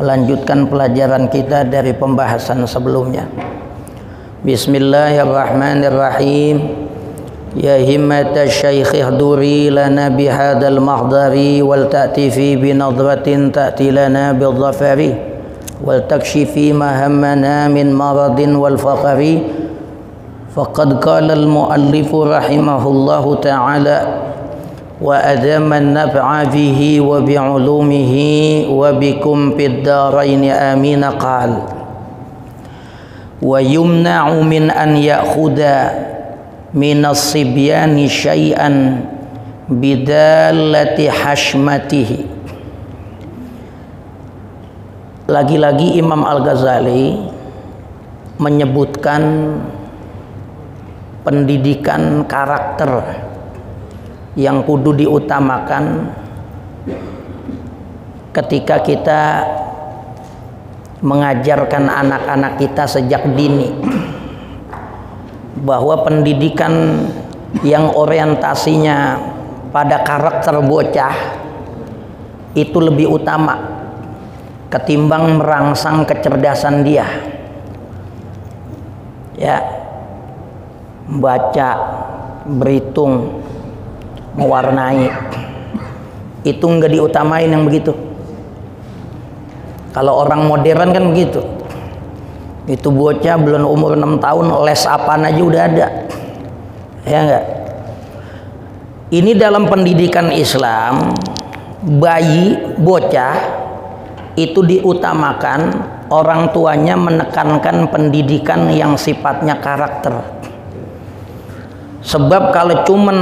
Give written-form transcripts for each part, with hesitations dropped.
melanjutkan pelajaran kita dari pembahasan sebelumnya. Bismillahirrahmanirrahim. Ya himmata syaikh ihduri lana bihadal mahdari wal ta'ti fi binadratin ta'ti lana bidhafari wal takshifi ma hammana min maradin wal faqari. Faqad qala al muallifu rahimahullahu ta'ala wa adama an-naf'a bihi wa bi'ulumihi wa bikum fid daraini amin. Qala wa yumna'u min an ya'khudha minas sibyani syai'an bidallati hashmatihi. Lagi-lagi Imam Al-Ghazali menyebutkan pendidikan karakter yang kudu diutamakan ketika kita mengajarkan anak-anak kita sejak dini, bahwa pendidikan yang orientasinya pada karakter bocah itu lebih utama ketimbang merangsang kecerdasan dia. Ya, membaca, berhitung, mewarnai, itu nggak diutamain yang begitu. Kalau orang modern kan begitu. Itu bocah belum umur 6 tahun les apaan aja udah ada, ya enggak? Ini dalam pendidikan Islam, bayi bocah itu diutamakan orang tuanya menekankan pendidikan yang sifatnya karakter. Sebab kalau cuman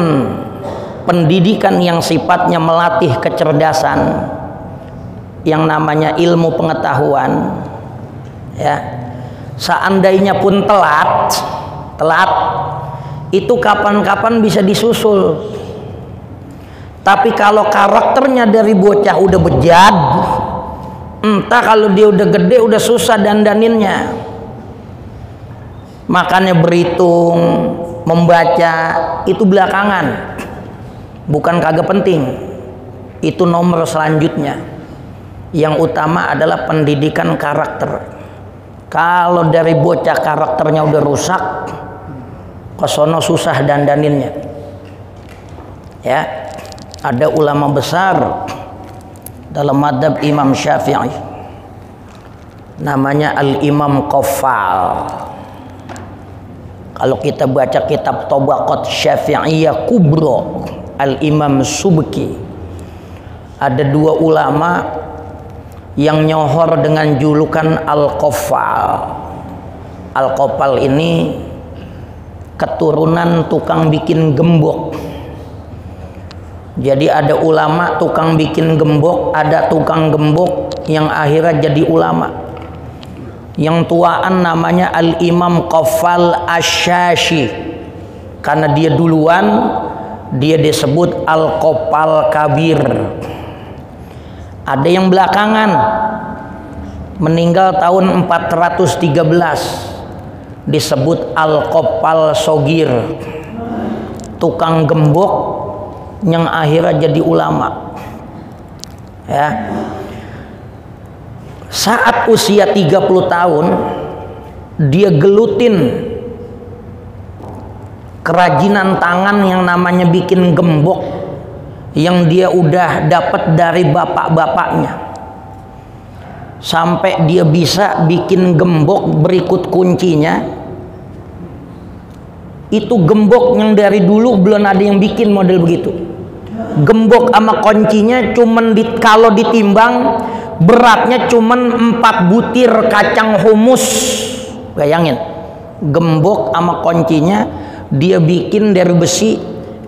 pendidikan yang sifatnya melatih kecerdasan, yang namanya ilmu pengetahuan, ya, seandainya pun telat itu kapan-kapan bisa disusul. Tapi kalau karakternya dari bocah udah bejat, entah kalau dia udah gede udah susah dandaninnya. Makanya berhitung, membaca itu belakangan, bukan kagak penting, itu nomor selanjutnya. Yang utama adalah pendidikan karakter. Kalau dari bocah karakternya udah rusak, kesono susah dandaninnya. Ya, ada ulama besar dalam madhab Imam Syafi'i, namanya Al-Imam Qaffal. Kalau kita baca kitab Tabaqat Syafi'iyah Kubro, Al-Imam Subki, ada dua ulama yang nyohor dengan julukan Al-Qaffal. Al-Qaffal ini keturunan tukang bikin gembok. Jadi ada ulama tukang bikin gembok, ada tukang gembok yang akhirnya jadi ulama. Yang tuaan namanya Al-Imam Qaffal Asy-Syashi. Karena dia duluan, dia disebut Al-Qaffal Kabir. Ada yang belakangan meninggal tahun 413, disebut Al-Qaffal Shogir, tukang gembok yang akhirnya jadi ulama. Ya. Saat usia 30 tahun dia gelutin kerajinan tangan yang namanya bikin gembok yang dia udah dapat dari bapak-bapaknya, sampai dia bisa bikin gembok berikut kuncinya. Itu gembok yang dari dulu belum ada yang bikin model begitu. Gembok sama kuncinya cuman kalau ditimbang beratnya cuman 4 butir kacang humus. Bayangin, gembok sama kuncinya dia bikin dari besi,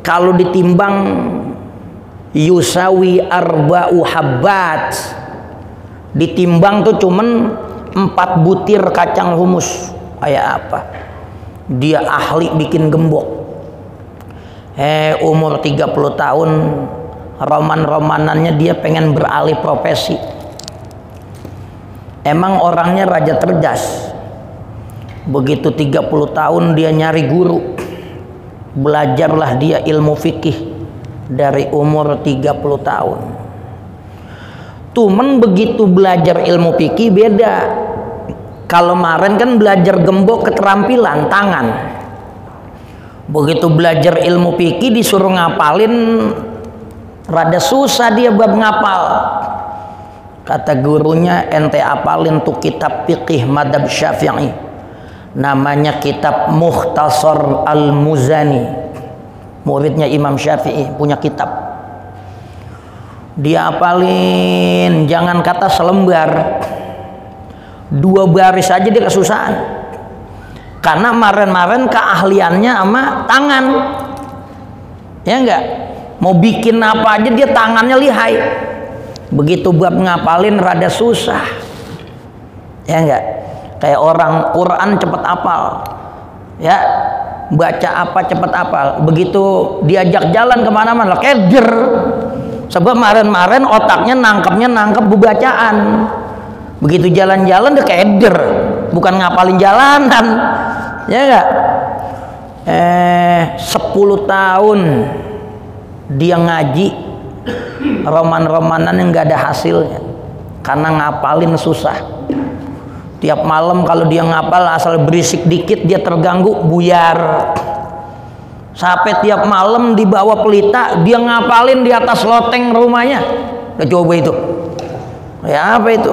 kalau ditimbang yusawi arba'u habbat, ditimbang tuh cuman 4 butir kacang humus. Kayak apa? Dia ahli bikin gembok. Umur 30 tahun, roman-romanannya dia pengen beralih profesi. Emang orangnya raja cerdas. Begitu 30 tahun dia nyari guru. Belajarlah dia ilmu fikih dari umur 30 tahun. Cuman begitu belajar ilmu fikih beda. Kalau kemarin kan belajar gembok keterampilan tangan. Begitu belajar ilmu fikih disuruh ngapalin, rada susah dia bab ngapal. Kata gurunya, ente apalin tuh kitab fikih madhab Syafi'i, namanya kitab Mukhtasar Al-Muzani. Muridnya Imam Syafi'i punya kitab. Dia apalin, jangan kata selembar, 2 baris aja dia kesusahan. Karena kemarin keahliannya sama tangan, ya enggak? Mau bikin apa aja dia tangannya lihai. Begitu bab ngapalin rada susah, ya enggak? Kayak orang Quran cepet apal, ya, baca apa cepet apal. Begitu diajak jalan kemana-mana keder. Sebab kemarin otaknya nangkep bacaan. Begitu jalan-jalan dia keder, bukan ngapalin jalanan, ya enggak? 10 tahun dia ngaji roman-romanan yang nggak ada hasilnya karena ngapalin susah. Tiap malam kalau dia ngapal asal berisik dikit dia terganggu, buyar. Sampai tiap malam di bawah pelita dia ngapalin di atas loteng rumahnya. Udah coba itu, ya apa itu?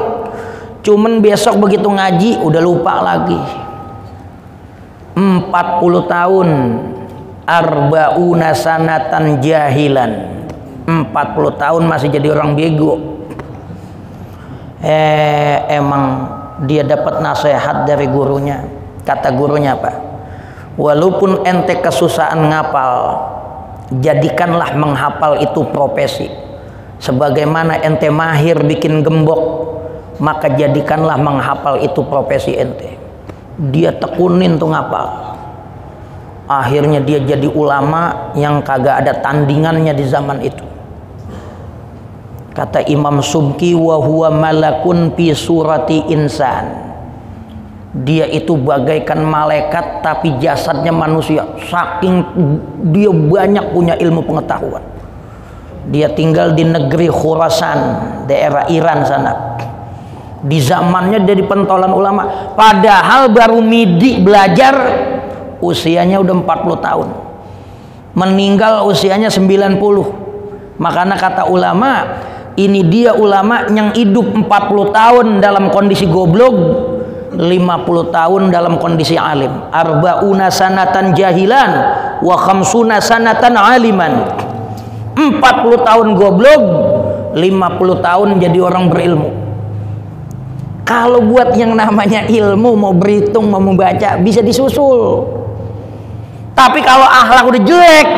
Cuman besok begitu ngaji udah lupa lagi. 40 tahun, arba'una sanatan jahilan, 40 tahun masih jadi orang bego. Emang dia dapat nasihat dari gurunya. Kata gurunya apa? Walaupun ente kesusahan ngapal, jadikanlah menghafal itu profesi. Sebagaimana ente mahir bikin gembok, maka jadikanlah menghafal itu profesi ente. Dia tekunin tuh ngapal. Akhirnya dia jadi ulama yang kagak ada tandingannya di zaman itu. Kata Imam Subki, wa huwa malakun fi surati insan. Dia itu bagaikan malaikat tapi jasadnya manusia. Saking dia banyak punya ilmu pengetahuan. Dia tinggal di negeri Khurasan, daerah Iran sana. Di zamannya dari pentolan ulama. Padahal baru midi belajar, usianya udah 40 tahun. Meninggal usianya 90. Makanya kata ulama, ini dia ulama yang hidup 40 tahun dalam kondisi goblok, 50 tahun dalam kondisi alim. Arba'una sanatan jahilan wa khamsuna sanatan aliman. 40 tahun goblok, 50 tahun jadi orang berilmu. Kalau buat yang namanya ilmu, mau berhitung, mau membaca, bisa disusul. Tapi kalau akhlak udah jelek,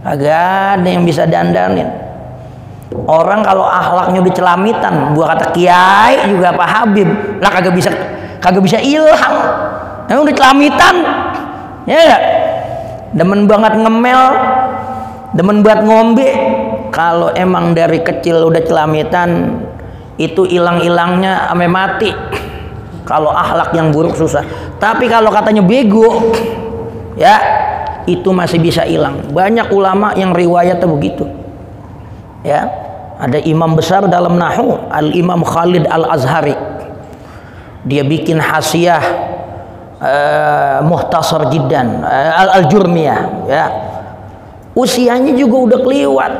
agak ada yang bisa dandanin. Orang kalau akhlaknya udah celamitan, gua kata kiai juga Pak Habib lah kagak bisa ilham. Emang udah celamitan, ya gak? Demen banget ngemel, demen banget ngombe. Kalau emang dari kecil udah celamitan, itu hilang-hilangnya ame mati. Kalau akhlak yang buruk susah. Tapi kalau katanya bego, ya itu masih bisa hilang. Banyak ulama yang riwayatnya begitu. Ya, ada imam besar dalam nahwu, Al-Imam Khalid Al-Azhari. Dia bikin hasyiah Mukhtasar Jiddan Al-Jurmiyah, ya. Usianya juga udah keliwat,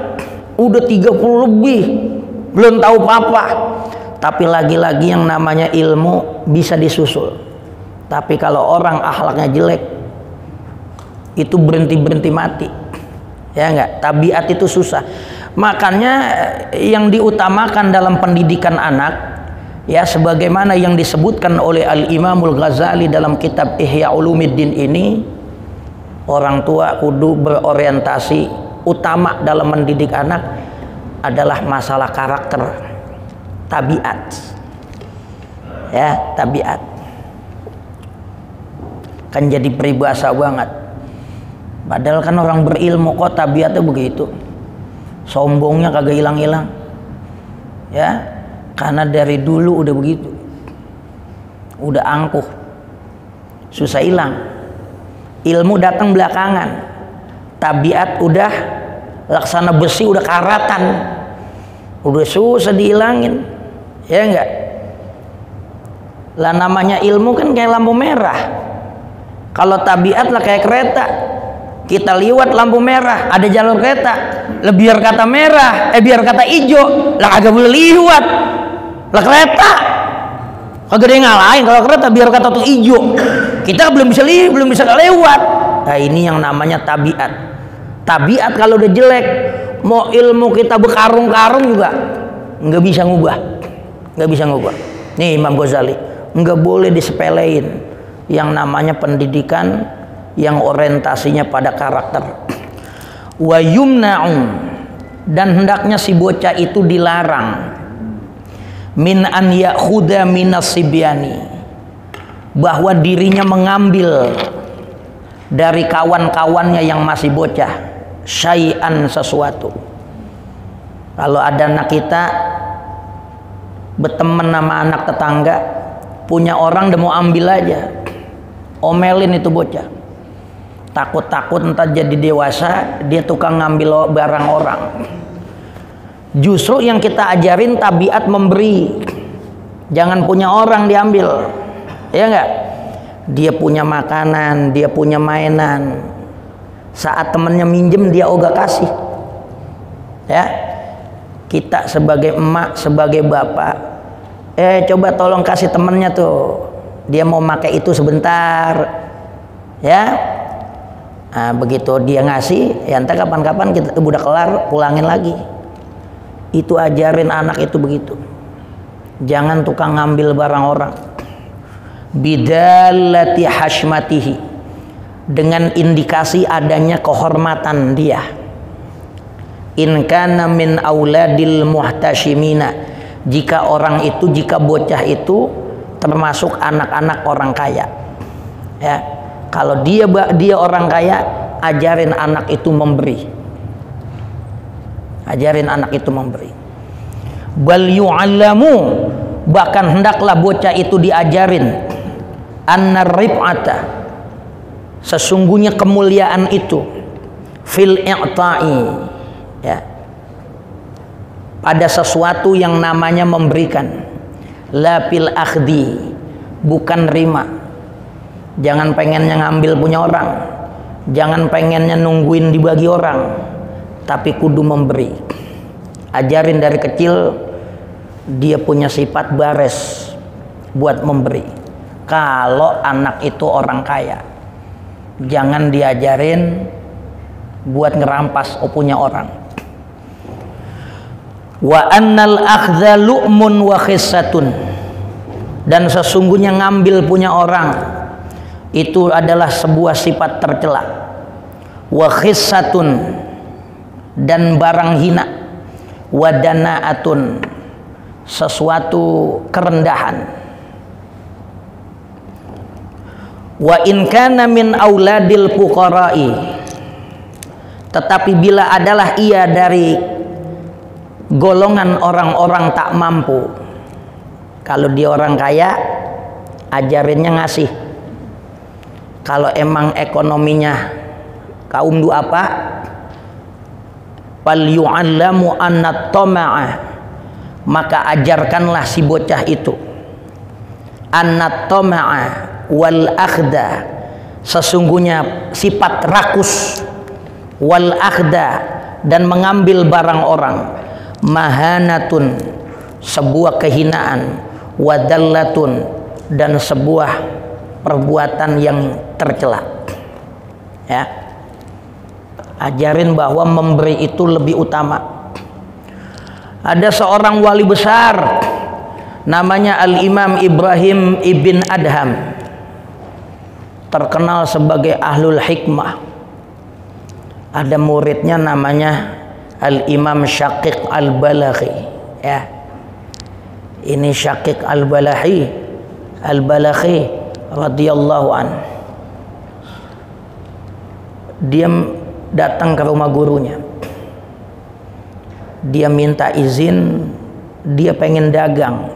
udah 30 lebih, belum tahu apa-apa. Tapi lagi-lagi yang namanya ilmu bisa disusul. Tapi kalau orang akhlaknya jelek, itu berhenti mati, ya enggak? Tabiat itu susah. Makanya yang diutamakan dalam pendidikan anak, ya sebagaimana yang disebutkan oleh Al-Imamul Ghazali dalam kitab Ihya Ulumuddin ini, orang tua kudu berorientasi utama dalam mendidik anak adalah masalah karakter, tabiat, ya tabiat. Kan jadi peribahasa banget. Padahal kan orang berilmu kok tabiatnya begitu. Sombongnya kagak hilang-hilang, ya, karena dari dulu udah begitu, udah angkuh, susah hilang. Ilmu datang belakangan, tabiat udah laksana besi, udah karatan, udah susah dihilangin, ya enggak? Lah namanya ilmu kan kayak lampu merah. Kalau tabiat lah kayak kereta, kita liwat lampu merah, ada jalur kereta, lah biar kata merah, biar kata hijau, lah agak boleh liwat. Lah kereta kagak ada yang ngalahin. Kalau kereta biar kata tuh hijau, kita belum bisa lewat. Nah ini yang namanya tabiat. Tabiat kalau udah jelek, mau ilmu kita berkarung-karung juga nggak bisa ngubah, nggak bisa ngubah. Nih Imam Ghazali, nggak boleh disepelein yang namanya pendidikan yang orientasinya pada karakter. Wa yumna'u, dan hendaknya si bocah itu dilarang min an ya'khudha minas sibyani, bahwa dirinya mengambil dari kawan-kawannya yang masih bocah syai'an, sesuatu. Kalau ada anak kita berteman sama anak tetangga, punya orang udah mau ambil aja, omelin itu bocah. Takut-takut entar jadi dewasa dia tukang ngambil barang orang. Justru yang kita ajarin tabiat memberi, jangan punya orang diambil, ya enggak? Dia punya makanan, dia punya mainan, saat temennya minjem dia ogah kasih. Ya, kita sebagai emak, sebagai bapak, coba tolong kasih temennya tuh, dia mau pakai itu sebentar, ya. Nah, begitu dia ngasih, ya entar kapan-kapan kita udah kelar pulangin lagi. Itu ajarin anak itu begitu. Jangan tukang ngambil barang orang. Bidallati hashmatihi, dengan indikasi adanya kehormatan dia. In kana min auladil muhtashimina, jika orang itu, jika bocah itu termasuk anak-anak orang kaya. Ya, kalau dia orang kaya, ajarin anak itu memberi. Ajarin anak itu memberi. Bal yu'allamu, bahkan hendaklah bocah itu diajarin annar rif'ata, sesungguhnya kemuliaan itu fil i'ta'i, ya, pada sesuatu yang namanya memberikan, la fil akhdi, bukan rima. Jangan pengennya ngambil punya orang, jangan pengennya nungguin dibagi orang, tapi kudu memberi. Ajarin dari kecil dia punya sifat bares buat memberi. Kalau anak itu orang kaya, jangan diajarin buat ngerampas punya orang. Wa annal akhdha lu'mun wa khissatun, dan sesungguhnya ngambil punya orang itu adalah sebuah sifat tercela. Wa khissatun, dan barang hina. Wadanaatun, sesuatu kerendahan. Wa in kana min auladil fuqara'i, tetapi bila adalah ia dari golongan orang-orang tak mampu. Kalau dia orang kaya, ajarinnya ngasih. Kalau emang ekonominya kaum duafa, fal yu'allamu anna tama'a, maka ajarkanlah si bocah itu anna tama'a wal akhda, sesungguhnya sifat rakus, wal akhda, dan mengambil barang orang, mahanatun, sebuah kehinaan, wadallatun, dan sebuah perbuatan yang tercela. Ya, ajarin bahwa memberi itu lebih utama. Ada seorang wali besar namanya Al-Imam Ibrahim ibn Adham, terkenal sebagai ahlul hikmah. Ada muridnya namanya Al-Imam Syaqiq Al-Balakhi. Ya, ini Syaqiq Al-Balakhi radhiyallahu an. Dia datang ke rumah gurunya. Dia minta izin, dia pengen dagang.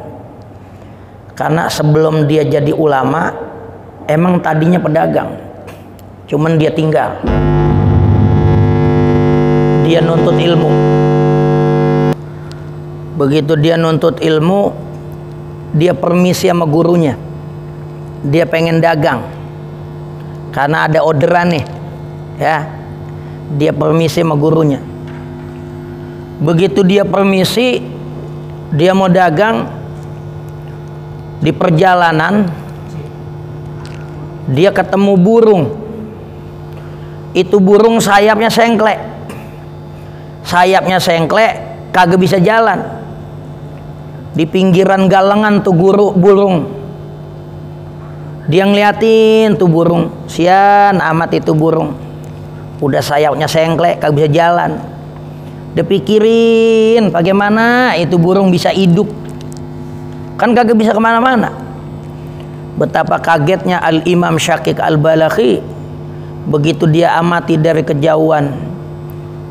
Karena sebelum dia jadi ulama, emang tadinya pedagang. Cuman dia tinggal. Dia nuntut ilmu. Begitu dia nuntut ilmu, dia permisi sama gurunya. Dia pengen dagang karena ada orderan nih, ya. Dia permisi sama gurunya. Begitu dia permisi, dia mau dagang, di perjalanan dia ketemu burung. Itu burung sayapnya sengklek. Sayapnya sengklek, kagak bisa jalan. Di pinggiran galengan tuh burung. Dia ngeliatin tuh burung, sian amat itu burung. Udah sayapnya sengklek, kagak bisa jalan. Dia pikirin bagaimana itu burung bisa hidup. Kan kagak bisa kemana-mana. Betapa kagetnya Al-Imam Syakik Al-Balakhi begitu dia amati dari kejauhan.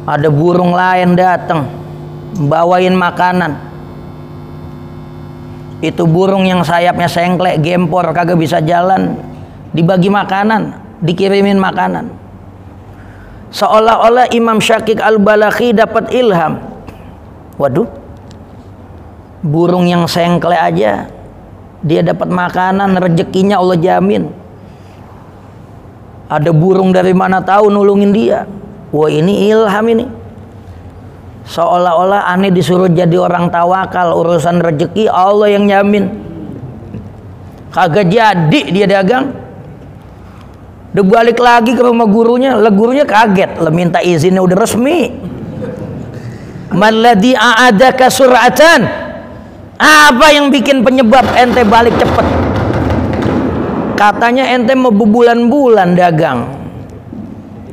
Ada burung lain datang bawain makanan. Itu burung yang sayapnya sengklek, gempor, kagak bisa jalan, dibagi makanan, dikirimin makanan. Seolah-olah Imam Syakik Al-Balakhi dapat ilham. Waduh, burung yang sengklek aja dia dapat makanan, rezekinya Allah jamin. Ada burung dari mana tahu nulungin dia. Wah, ini ilham ini. Seolah-olah aneh disuruh jadi orang tawakal, urusan rezeki Allah yang jamin. Kagak jadi dia dagang. Udah balik lagi ke rumah gurunya, gurunya kaget, minta izinnya udah resmi. Malladhi a'adaka sur'atan. Apa yang bikin penyebab ente balik cepet? Katanya ente mau berbulan-bulan dagang.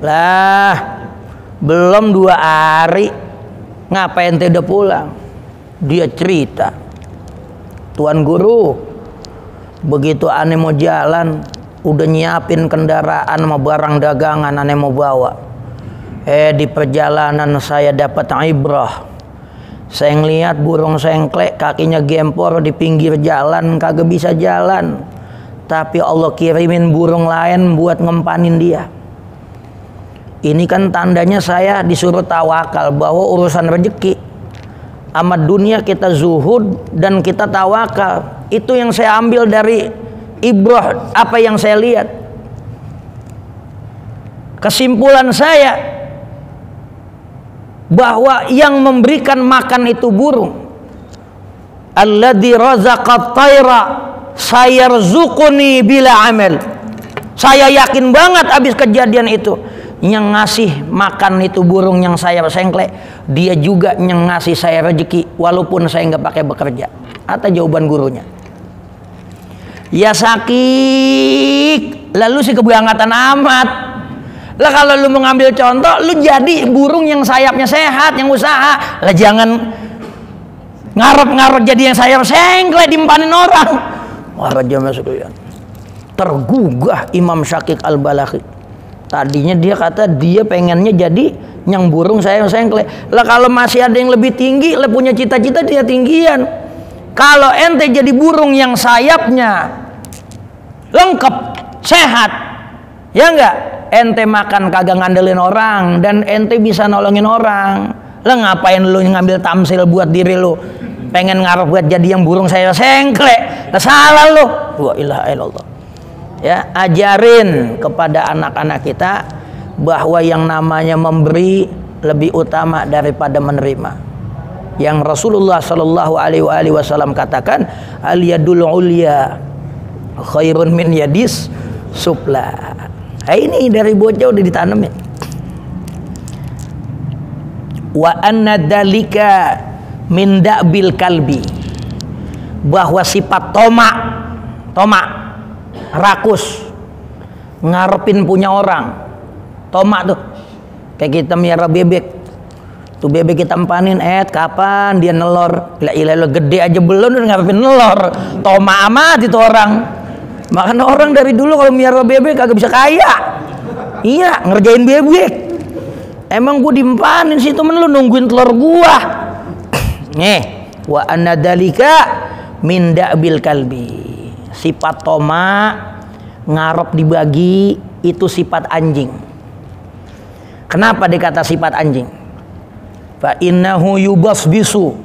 Lah, belum 2 hari ngapain ente udah pulang? Dia cerita, Tuan Guru, begitu aneh mau jalan, udah nyiapin kendaraan sama barang dagangan aneh mau bawa. Di perjalanan saya dapat ibrah. Saya ngeliat burung sengklek, kakinya gempor di pinggir jalan, kagak bisa jalan. Tapi Allah kirimin burung lain buat ngempanin dia. Ini kan tandanya saya disuruh tawakal bahwa urusan rezeki amat dunia kita zuhud dan kita tawakal. Itu yang saya ambil dari ibrah, apa yang saya lihat. Kesimpulan saya bahwa yang memberikan makan itu burung. Alladzi razaqat tayra sayarzuquni bila amal. Saya yakin banget abis kejadian itu, yang ngasih makan itu burung yang saya sengklek, dia juga yang ngasih saya rezeki walaupun saya nggak pakai bekerja. Atau jawaban gurunya. Ya Sakik, lalu sih keberangkatan amat. Lah kalau lu mau ngambil contoh, lu jadi burung yang sayapnya sehat, yang usaha. Lah jangan ngarep-ngarep jadi yang sayap sengklek dimpanin orang. Wah, raja masuk ya. Tergugah Imam Syakik Al-Balakhi. Tadinya dia kata dia pengennya jadi yang burung sayap sengklek. Lah kalau masih ada yang lebih tinggi, lah punya cita-cita dia tinggian. Kalau ente jadi burung yang sayapnya lengkap, sehat, ya enggak? Ente makan kagak ngandelin orang dan ente bisa nolongin orang. Lah ngapain lu ngambil tamsil buat diri lu? Pengen ngarep buat jadi yang burung saya sengklek. Lah salah lu. Wa ilaha illallah. Ya, ajarin kepada anak-anak kita bahwa yang namanya memberi lebih utama daripada menerima. Yang Rasulullah Shallallahu Alaihi Wasallam katakan, al yadul ulya khairun min yadis sufla. Nah, ini dari bocah udah ditanemin. Wa anna dalika min da'bil kalbi, bahwa sifat tomak rakus, ngarepin punya orang. Tomak tuh kayak kita miara bebek. Tuh bebek kita empanin, kapan dia nelor? La ilaha gede aja belum udah ngarepin nelor. Tomak amat itu orang. Makanya orang dari dulu kalau miara bebek kagak bisa kaya. Iya, ngerjain bebek. Emang gua dimpanin sih temen lu nungguin telur gua. Nih, wa anadalika min da'bil kalbi. Sifat tomak, ngarep dibagi, itu sifat anjing. Kenapa dikata sifat anjing? Fa innahu yubasbisu.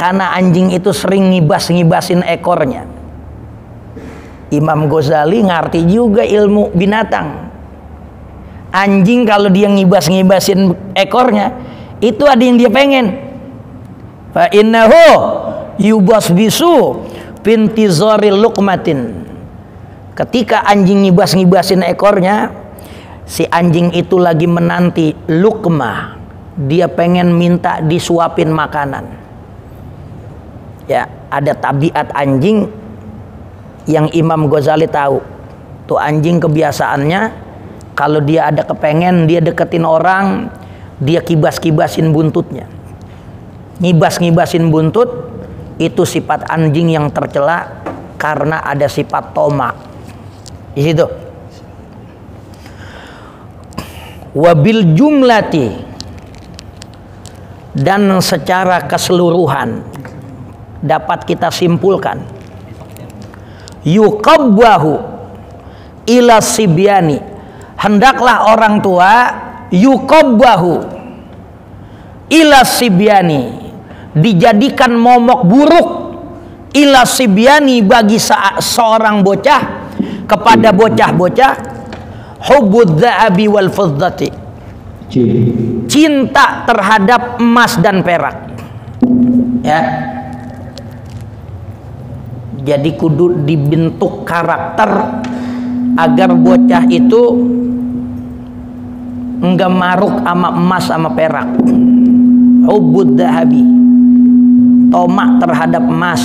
karena anjing itu sering ngibas-ngibasin ekornya. Imam Ghazali ngerti juga ilmu binatang. Anjing kalau dia ngibas-ngibasin ekornya, itu ada yang dia pengen. Fa innahu yubasbisu bintizari luqmatin. Ketika anjing ngibas-ngibasin ekornya, si anjing itu lagi menanti luqmah. Dia pengen minta disuapin makanan. Ya, ada tabiat anjing yang Imam Ghazali tahu. Tuh anjing kebiasaannya kalau dia ada kepengen, dia deketin orang, dia kibas-kibasin buntutnya. Ngibas-ngibasin buntut itu sifat anjing yang tercela karena ada sifat toma di situ. Wabil jumlati, dan secara keseluruhan dapat kita simpulkan, yuqabbahu ila sibyani, hendaklah orang tua yuqabbahu ila sibyani, dijadikan momok buruk ila sibyani, bagi seorang bocah, kepada bocah-bocah, hubbudz dzahabi wal fiddati, cinta terhadap emas dan perak. Ya, jadi kudu dibentuk karakter agar bocah itu enggak maruk sama emas sama perak. Hubbudz dzahabi, tomak terhadap emas.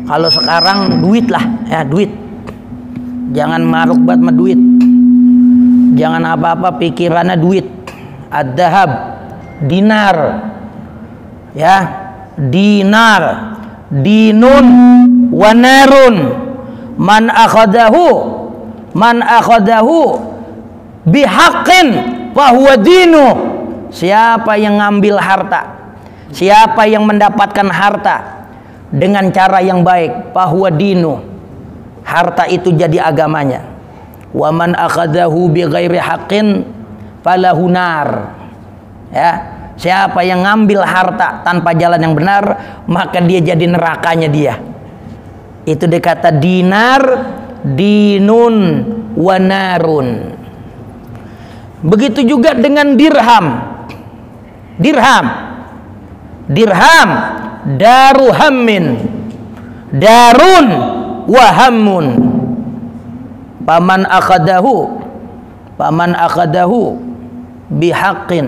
Kalau sekarang duit lah, ya duit. Jangan maruk banget sama duit. Jangan apa-apa pikirannya duit. Ad-dahab, dinar. Ya, dinar, dinun wa narun. Man akhadahu bihaqqin fahuwa dinu. Siapa yang ngambil harta, siapa yang mendapatkan harta dengan cara yang baik, fahuwa dinu, harta itu jadi agamanya. Wa man akhadahu bighairi haqqin falahu nar. Ya, siapa yang ngambil harta tanpa jalan yang benar, maka dia jadi nerakanya dia. Itu dikata dinar, dinun, wa narun. Begitu juga dengan dirham. Dirham daru hammin, darun wahamun. Paman akhadahu bihaqqin,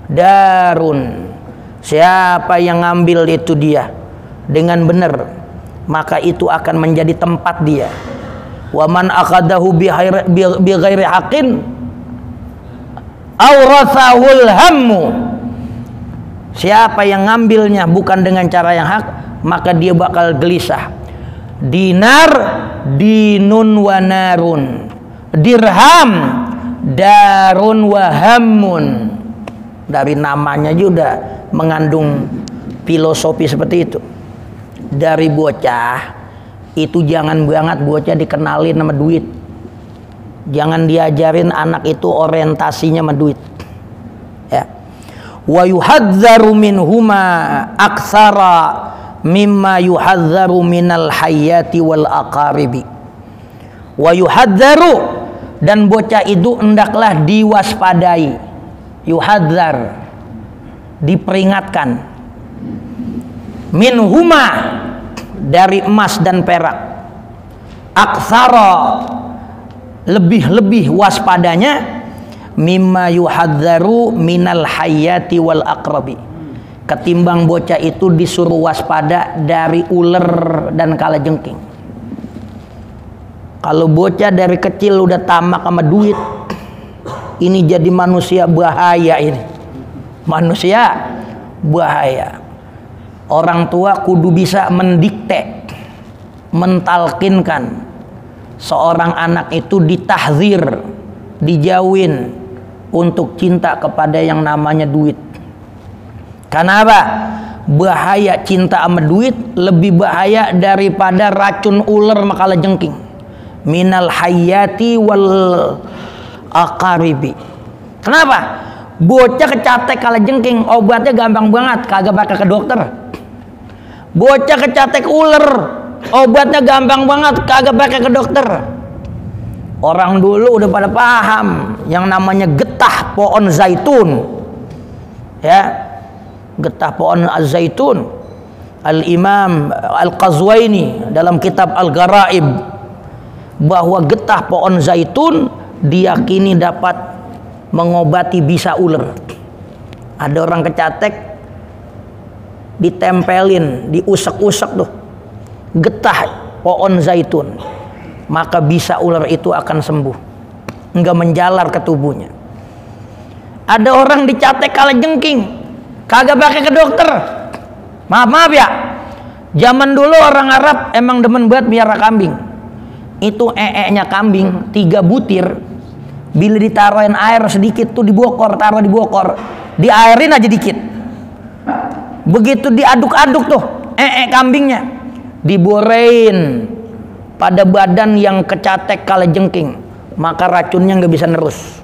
darun. Siapa yang ngambil itu dia dengan benar, maka itu akan menjadi tempat dia. Waman akhadahu bighairi haqqin awrathahul hammu. Siapa yang ngambilnya bukan dengan cara yang hak, maka dia bakal gelisah. Dinar, dinun wa narun. Dirham, darun wa hammun. Dari namanya juga mengandung filosofi seperti itu. Dari bocah itu jangan banget bocah dikenalin sama duit. Jangan diajarin anak itu orientasinya sama duit. Ya. Wa yuhadzaru minhuma aktsara mimma yuhadzaru minal hayyati wal aqaribi. Wa yuhadzaru, dan bocah itu hendaklah diwaspadai. Yuhadzar, diperingatkan. Minhuma, dari emas dan perak. Aktsara, lebih-lebih waspadanya, mimma yuhadzaru minal hayyati wal aqrabi, ketimbang bocah itu disuruh waspada dari ular dan kalajengking. Kalau bocah dari kecil udah tamak sama duit, ini jadi manusia bahaya ini. Manusia bahaya. Orang tua kudu bisa mendikte, mentalkinkan seorang anak itu, ditahzir, dijauhin untuk cinta kepada yang namanya duit. Karena apa? Bahaya cinta sama duit lebih bahaya daripada racun ular makalajengking. Minal hayyati wal aqaribi. Kenapa? Bocah kecatek kalajengking, obatnya gampang banget, kagak pakai ke dokter. Bocah kecatek ular, obatnya gampang banget, kagak pakai ke dokter. Orang dulu udah pada paham yang namanya getah pohon zaitun, ya, getah pohon zaitun. Al-Imam Al-Qazwaini dalam kitab Al-Gharaib bahwa getah pohon zaitun diyakini dapat mengobati bisa ular. Ada orang kecatek ditempelin, diusek-usek tuh getah pohon zaitun, maka bisa ular itu akan sembuh, enggak menjalar ke tubuhnya. Ada orang dicatek kalajengking, kagak pakai ke dokter. Maaf ya, zaman dulu orang Arab emang demen banget miara kambing. Itu nya kambing 3 butir, bila ditaruhin air sedikit tuh dibokor, taruh di bokor, diairin aja dikit. Begitu diaduk-aduk tuh kambingnya, diborein pada badan yang kecatek kalajengking, maka racunnya nggak bisa nerus.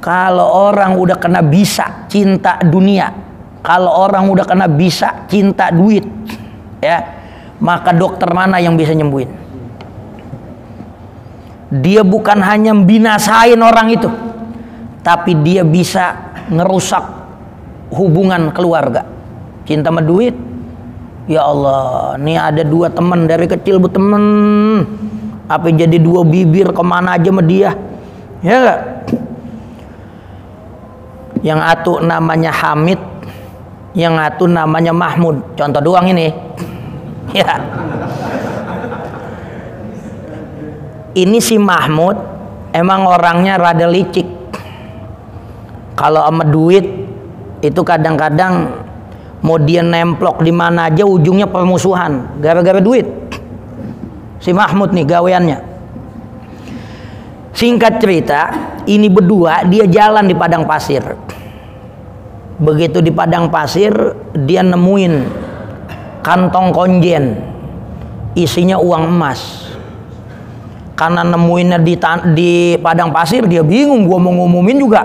Kalau orang udah kena bisa cinta dunia, kalau orang udah kena bisa cinta duit, ya, maka dokter mana yang bisa nyembuhin? Dia bukan hanya binasain orang itu, tapi dia bisa ngerusak hubungan keluarga. Cinta sama duit, ya Allah, nih ada 2 teman dari kecil berteman, apa jadi 2 bibir kemana aja sama dia, ya gak? Yang atu namanya Hamid, yang atu namanya Mahmud. Contoh doang ini, ya. Ini si Mahmud emang orangnya rada licik. Kalau sama duit itu kadang-kadang mau dia nemplok di mana aja ujungnya permusuhan gara-gara duit. Si Mahmud nih gaweannya. Singkat cerita, ini berdua dia jalan di padang pasir. Begitu di padang pasir, dia nemuin kantong konjen, isinya uang emas. Karena nemuinnya di padang pasir, dia bingung, gua mau ngumumin juga,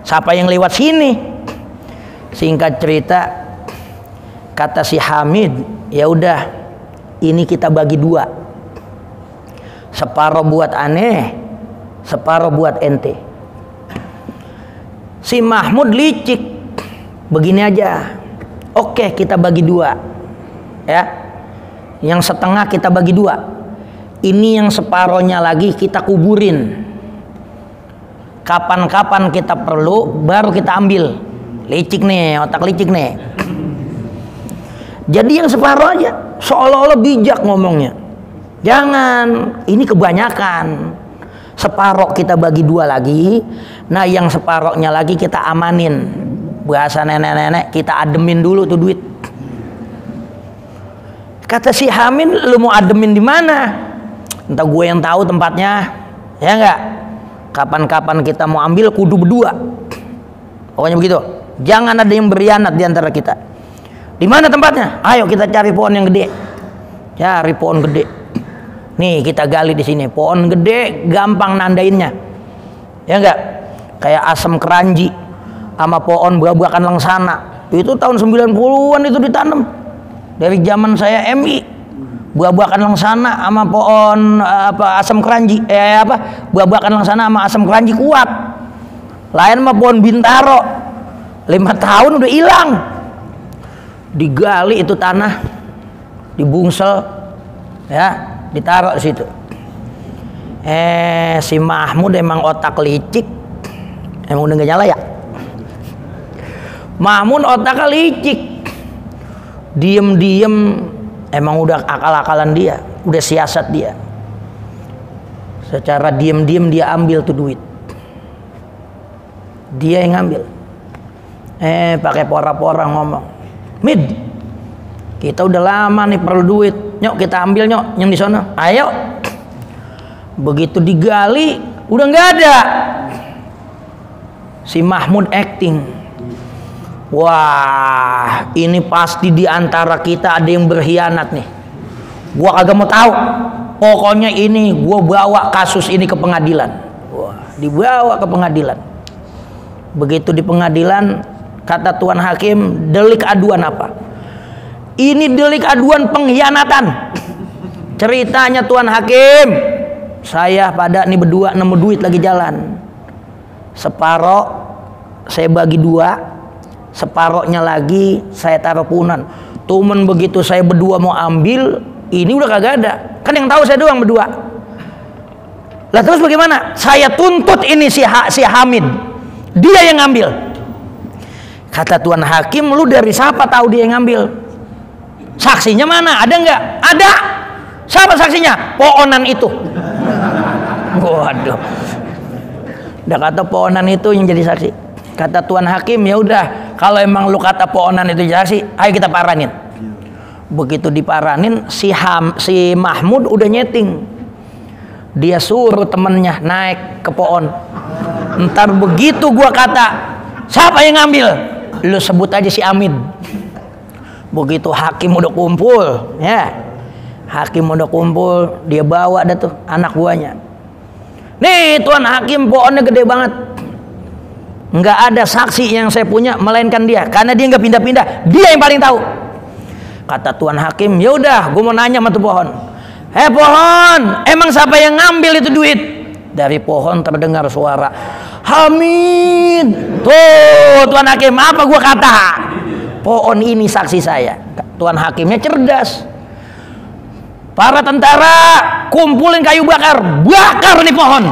siapa yang lewat sini. Singkat cerita, kata si Hamid, ya udah, ini kita bagi 2, separuh buat aneh, separuh buat ente. Si Mahmud licik, begini aja, oke kita bagi 2, ya, yang setengah kita bagi 2, ini yang separohnya lagi kita kuburin, kapan-kapan kita perlu baru kita ambil. Licik nih, otak licik nih. Jadi yang separoh aja, seolah-olah bijak ngomongnya. Jangan, ini kebanyakan. Separoh kita bagi 2 lagi, nah yang separohnya lagi kita amanin. Bahasa nenek-nenek, kita ademin dulu tuh duit. Kata si Hamid, lu mau ademin di mana? Entah gue yang tahu tempatnya, ya enggak? Kapan-kapan kita mau ambil kudu berdua. Pokoknya begitu. Jangan ada yang berkhianat di antara kita. Di mana tempatnya? Ayo kita cari pohon yang gede. Cari pohon gede. Nih kita gali di sini. Pohon gede gampang nandainnya. Ya enggak? Kayak asam keranji sama pohon buah-buahan langsana. Itu tahun 90-an itu ditanam. Dari zaman saya MI. Buah-buahan langsana sama pohon asam keranji. Buah-buahan langsana sama asam keranji kuat. Lain sama pohon bintaro. 5 tahun udah hilang. Digali itu tanah, dibungsel, ya, ditaruh di situ. Si Mahmud emang otak licik, emang udah gak nyala ya. Mahmud otak licik, diem-diem, emang udah akal-akalan dia, udah siasat dia. Secara diem-diem dia ambil tuh duit, dia yang ngambil. Pakai pora-pora ngomong, Mid, kita udah lama nih perlu duit, nyok kita ambil nyok yang di sana, ayo. Begitu digali udah nggak ada. Si Mahmud acting, wah ini pasti di antara kita ada yang berkhianat nih. Gua kagak mau tahu, pokoknya ini gua bawa kasus ini ke pengadilan. Wah, dibawa ke pengadilan. Begitu di pengadilan, kata tuan hakim, delik aduan apa? Ini delik aduan pengkhianatan. Ceritanya tuan hakim, saya pada nih berdua nemu duit lagi jalan, separoh saya bagi dua, separohnya lagi saya taruh punan. Tumen begitu saya berdua mau ambil, ini udah kagak ada. Kan yang tahu saya doang berdua. Lah terus bagaimana? Saya tuntut ini si Hamid, dia yang ngambil. Kata tuan hakim, lu dari siapa tahu dia yang ngambil? Saksinya mana? Ada nggak? Ada. Siapa saksinya? Poonan itu. Waduh. Udah kata poonan itu yang jadi saksi. Kata tuan hakim, ya udah, kalau emang lu kata poonan itu jadi saksi, ayo kita paranin. Begitu diparanin, si Mahmud udah nyeting. Dia suruh temennya naik ke pohon. Ntar begitu gua kata, siapa yang ngambil? Lu sebut aja si Amid. Begitu hakim udah kumpul, ya, hakim udah kumpul, dia bawa dah tuh anak buahnya. Nih tuan hakim, pohonnya gede banget, nggak ada saksi yang saya punya melainkan dia, karena dia nggak pindah-pindah, dia yang paling tahu. Kata tuan hakim, ya udah, gue mau nanya sama tuh pohon. Pohon, emang siapa yang ngambil itu duit? Dari pohon terdengar suara, Hamid. Tuh tuan hakim, apa gue kata? Pohon ini saksi saya. Tuan hakimnya cerdas. Para tentara kumpulin kayu bakar, bakar nih pohon.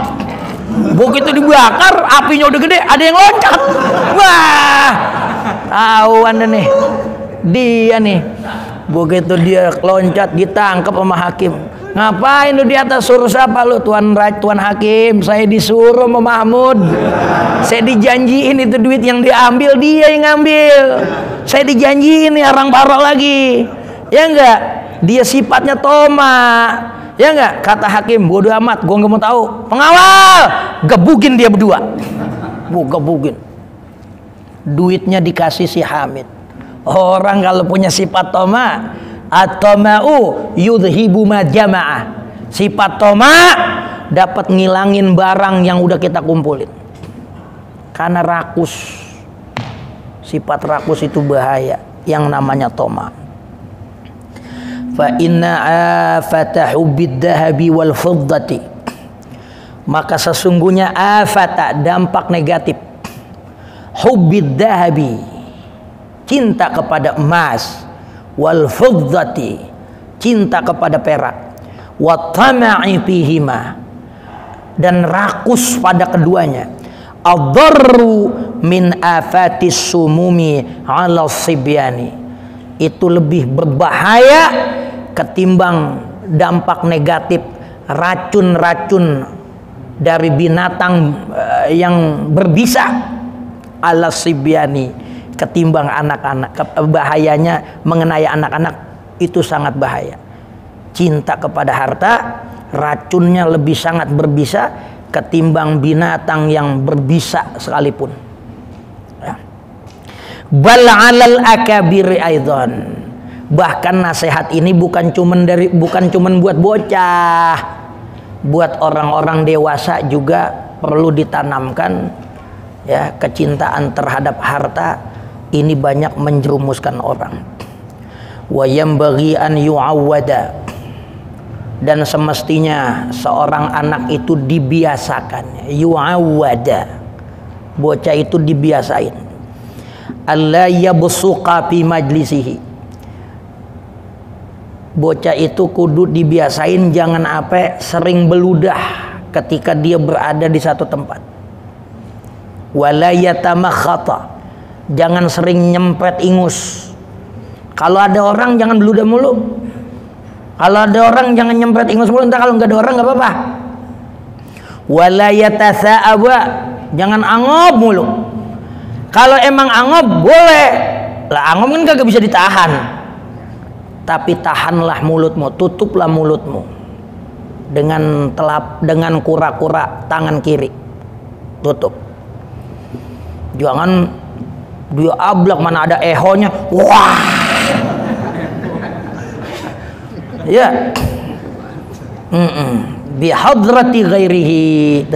Begitu dibakar, apinya udah gede, ada yang loncat. Wah, tahuan nih, dia nih. Begitu dia loncat, ditangkap sama hakim. Ngapain lu di atas? Suruh siapa lu? Tuan hakim, saya disuruh sama Mahmud. Saya dijanjiin itu duit yang diambil, dia yang ngambil. Saya dijanjiin nih orang parok lagi. Ya enggak? Dia sifatnya toma. Ya enggak? Kata hakim, bodoh amat, gua enggak mau tahu. Pengawal, gebugin dia berdua. Gebugin. Duitnya dikasih si Hamid. Orang kalau punya sifat toma, at-tama'u yudhibu ma jama'ah. Sifat toma dapat ngilangin barang yang udah kita kumpulin. Karena rakus. Sifat rakus itu bahaya, yang namanya toma. Fa inna afata hubbid dhahabi wal fiddati. Maka sesungguhnya afata, dampak negatif, hubbid dhahabi, cinta kepada emas, wal fiddati, cinta kepada perak, wa tama'i fihima, dan rakus pada keduanya, adarru min afatis sumumi ala sibyani, itu lebih berbahaya ketimbang dampak negatif racun-racun dari binatang yang berbisa ala sibyani, ketimbang anak-anak. Bahayanya mengenai anak-anak itu sangat bahaya. Cinta kepada harta, racunnya lebih sangat berbisa ketimbang binatang yang berbisa sekalipun. Ya. Bal 'alal akabiri aidan. Bahkan nasihat ini bukan cuman buat bocah, buat orang-orang dewasa juga perlu ditanamkan. Ya, kecintaan terhadap harta ini banyak menjerumuskan orang. Wa yambaghi an yu'awwada, dan semestinya seorang anak itu dibiasakan, yu'awwada, bocah itu dibiasain, alla yabsuqa fi majlisihi, bocah itu kudu dibiasain jangan apa sering beludah ketika dia berada di satu tempat. Wala yatamakhata, jangan sering nyempet ingus. Kalau ada orang jangan beludah mulu. Kalau ada orang jangan nyempet ingus mulu. Entah kalau nggak ada orang nggak apa-apa. Wala yatasa'aba, jangan angob mulu. Kalau emang angob boleh. Lah angob kan kagak bisa ditahan. Tapi tahanlah mulutmu, tutuplah mulutmu dengan kura-kura tangan kiri. Tutup. Jangan dia ablak, mana ada ehonya, wah, ya, bihadrati ghairihi,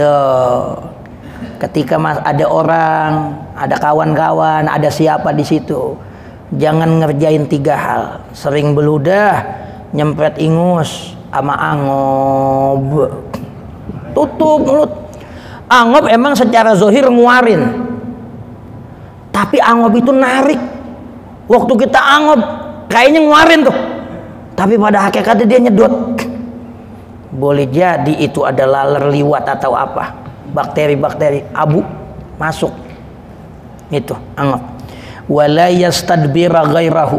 ketika ada orang, ada kawan-kawan, ada siapa di situ, jangan ngerjain 3 hal: sering beludah, nyempet ingus, sama angob. Tutup mulut. Angob emang secara zohir nguarin, tapi angob itu narik. Waktu kita angob kayaknya nguarin tuh, tapi pada hakikatnya dia nyedot. Boleh jadi itu ada laler liwat atau apa, bakteri-bakteri abu masuk. Itu angob. Wala yastadbira ghairahu,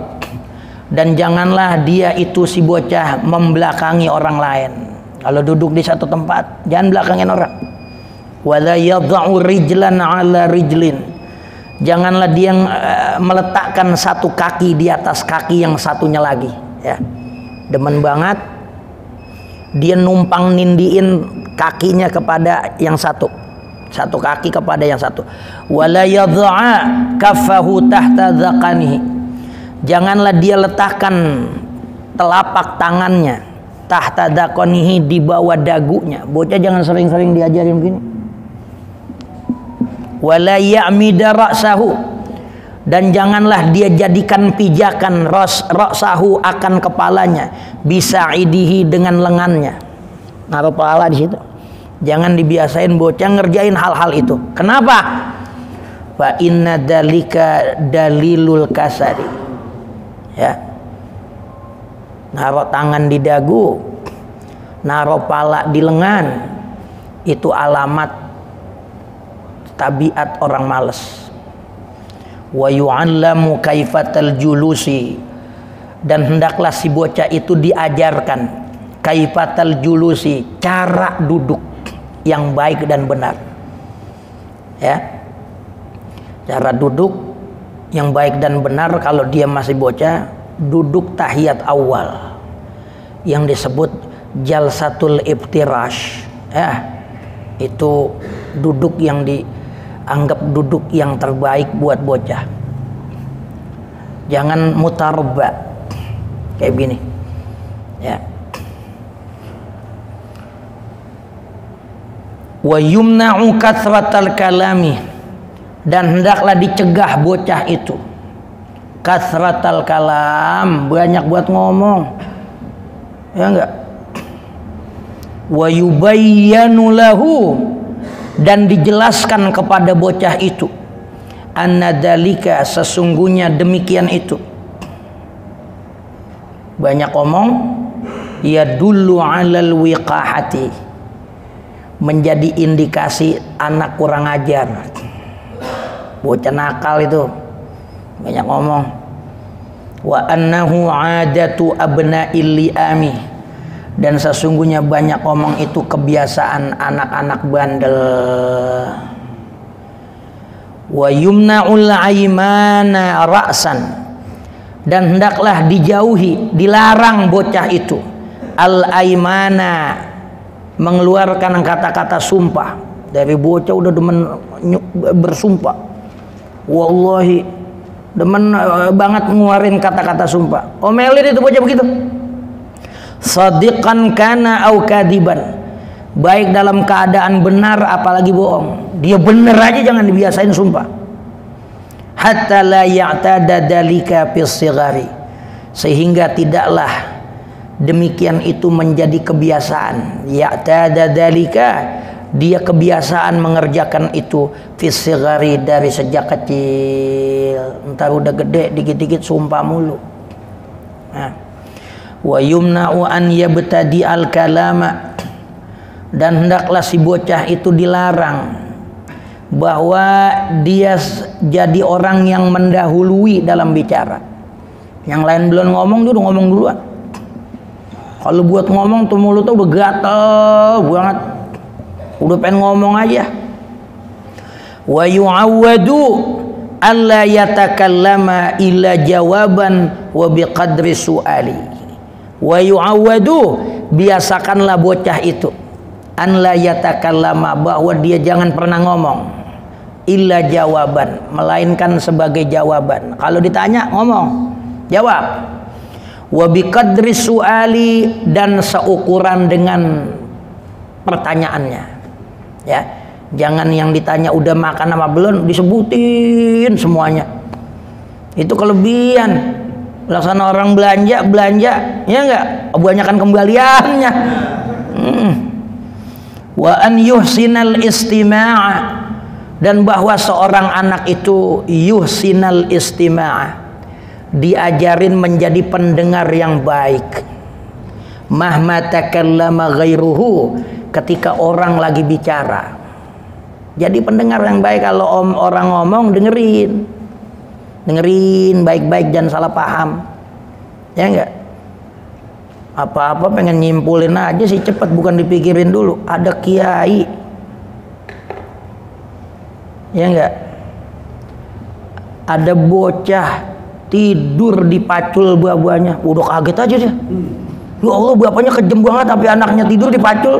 dan janganlah dia itu si bocah membelakangi orang lain. Kalau duduk di satu tempat jangan belakangin orang. Wala yadha'u rijlan ala rijlin, janganlah dia meletakkan satu kaki di atas kaki yang satunya lagi, ya. Demen banget dia numpang nindiin kakinya kepada yang satu kaki kepada yang satu. Wala yadha'a kaffahu tahta dzaqanihi, janganlah dia letakkan telapak tangannya tahta dzaqanihi, di bawah dagunya. Bocah jangan sering-sering diajarin begini. Wala ya'mida ra'sahu, dan janganlah dia jadikan pijakan ra'sahu akan kepalanya, bisa idihi dengan lengannya, naruh kepala di situ. Jangan dibiasain bocah ngerjain hal-hal itu. Kenapa? Fa inna dalika dalilul kasari, ya. Naruh tangan di dagu, naruh pala di lengan, itu alamat tabiat orang malas. Wa yu'allamu kaifatal julusi, dan hendaklah si bocah itu diajarkan kaifatal julusi, cara duduk yang baik dan benar, ya. Cara duduk yang baik dan benar kalau dia masih bocah, duduk tahiyat awal yang disebut jalsatul iftirash, ya. Itu duduk yang dianggap duduk yang terbaik buat bocah. Jangan mutarabba kayak gini, ya. Wa yumna'u kathratal kalami, dan hendaklah dicegah bocah itu kathratal kalam, banyak buat ngomong, ya enggak. Wa yubayyanu lahu, dan dijelaskan kepada bocah itu anna dzalika, sesungguhnya demikian itu. Banyak ngomong ya dullu 'alal wiqahati, menjadi indikasi anak kurang ajar. Bocah nakal itu banyak ngomong. Wa annahu 'adatu abna'il li'ami, dan sesungguhnya banyak ngomong itu kebiasaan anak-anak bandel. Wa yumna'ul aymana ra'san, dan hendaklah dijauhi, dilarang bocah itu al aymana, mengeluarkan kata-kata sumpah. Dari bocah udah demen bersumpah, wallahi demen banget ngeluarin kata-kata sumpah. Omelin itu bocah begitu. Sadiqan kana au kadiban, baik dalam keadaan benar apalagi bohong. Dia bener aja, jangan dibiasain sumpah. Hatta la ya'tada dalika fis sighari, sehingga tidaklah demikian itu menjadi kebiasaan. Ya'tada dalika, dia kebiasaan mengerjakan itu fis sighari, dari sejak kecil. Entar udah gede dikit-dikit sumpah mulu. Nah. Wa yumna'u an yabtadi al kalama, dan hendaklah si bocah itu dilarang bahwa dia jadi orang yang mendahului dalam bicara. Yang lain belum ngomong, dia udah ngomong duluan. Kalau buat ngomong tuh mulutnya udah gatel banget, udah pengen ngomong aja. Wa yu'awwadu alla yatakallama illa jawaban wa biqadri su'ali. Wa yu'awwadu, biasakanlah bocah itu an la yatakallama, bahwa dia jangan pernah ngomong illa jawaban, melainkan sebagai jawaban. Kalau ditanya ngomong, jawab. Wa biqadri su'ali, dan seukuran dengan pertanyaannya, ya. Jangan yang ditanya udah makan apa belum disebutin semuanya. Itu kelebihan. Laksana orang belanja, ya enggak? Kebanyakan kembaliannya. Wa an yuhsinal istima'a, dan bahwa seorang anak itu yuhsinal istima'a, diajarin menjadi pendengar yang baik. Mahma takallama ghairuhu, ketika orang lagi bicara. Jadi pendengar yang baik, kalau orang ngomong dengerin baik-baik, jangan salah paham, ya enggak? Apa-apa pengen nyimpulin aja sih cepet, bukan dipikirin dulu. Ada kiai, ya enggak? Ada bocah tidur di pacul buah-buahnya, udah kaget aja dia. Ya Allah, bapaknya kejem banget tapi anaknya tidur di pacul.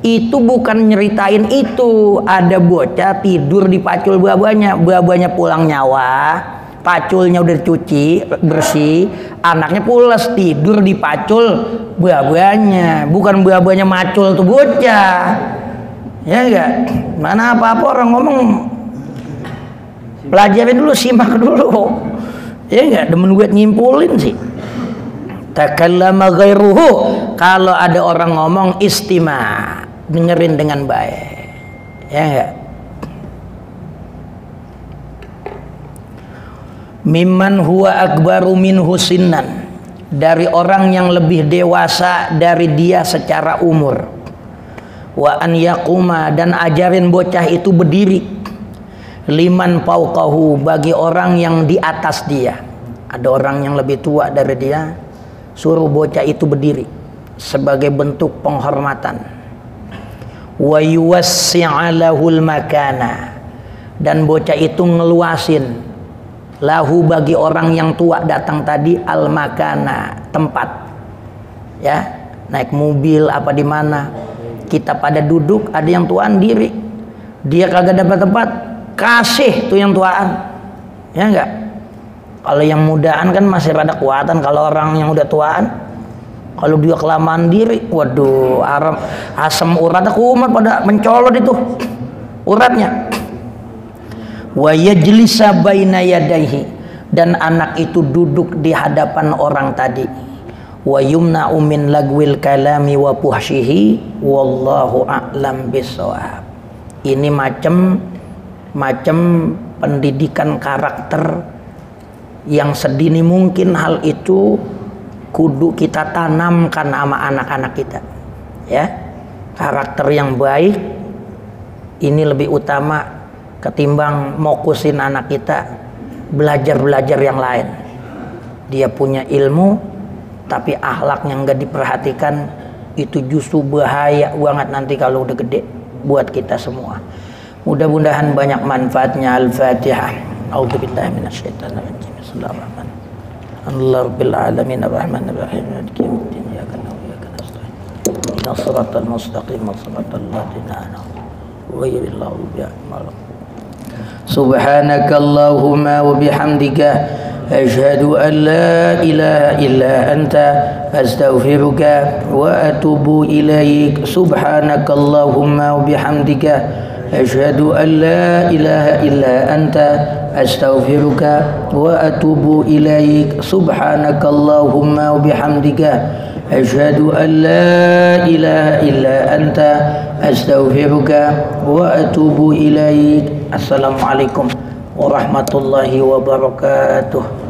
Itu bukan nyeritain itu, ada bocah tidur di pacul buah-buahnya pulang nyawa, paculnya udah dicuci bersih, anaknya pulas tidur di pacul buah-buahnya, bukan buah-buahnya macul tuh bocah, ya enggak? Mana apa-apa orang ngomong pelajarin dulu, simak dulu, ya enggak? Demen gue nyimpulin sih. Takallama ghairuhu, kalau ada orang ngomong istima', dengerin dengan baik, ya enggak? Mimman huwa akbaru minhu sinnan, dari orang yang lebih dewasa dari dia secara umur. Wa an yaquma, dan ajarin bocah itu berdiri. Liman fauqahu, bagi orang yang di atas dia. Ada orang yang lebih tua dari dia, suruh bocah itu berdiri sebagai bentuk penghormatan. Wa yuwassi'a lahul makana, dan bocah itu ngeluasin lahu, bagi orang yang tua datang tadi, al makana, tempat, ya, naik mobil apa di mana, kita pada duduk, ada yang tuaan diri, dia kagak dapat tempat, kasih tuh yang tuaan, ya enggak? Kalau yang mudaan kan masih rada kuatan, kalau orang yang udah tuaan, kalau dia kelamaan diri, waduh, asam uratnya kumat pada mencolot itu uratnya. Wa yajlisa baina yadayhi, dan anak itu duduk di hadapan orang tadi. Wa yumna'u min lagwil kalami wa puhshihi wallahu a'lam bissawab. Ini macam pendidikan karakter yang sedini mungkin hal itu kudu kita tanamkan sama anak-anak kita, ya. Karakter yang baik ini lebih utama ketimbang mokusin anak kita belajar yang lain. Dia punya ilmu tapi akhlaknya nggak diperhatikan, itu justru bahaya banget nanti kalau udah gede buat kita semua. Mudah-mudahan banyak manfaatnya. Al-Fatihah. A'udzubillahi minasyaitonir rajim. Bismillahirrahmanirrahim. Alhamdulillahirabbil alamin arrahmanir rahim maliki yaumiddin iyyaka na'budu wa iyyaka nasta'in ihdinas siratal mustaqim siratal ladzina an'amta 'alaihim ghairil maghdubi 'alaihim waladdallin. Subhanakallahumma wa bihamdika asyhadu an la ilaha illa anta astaghfiruka wa atubu ilaik. Subhanakallahumma wa bihamdika asyhadu an la ilaha illa anta astaghfiruka wa atubu ilaik. Subhanakallahumma wa bihamdika asyhadu an la ilaha illa anta astaghfiruka wa atubu ilaik. Assalamualaikum warahmatullahi wabarakatuh.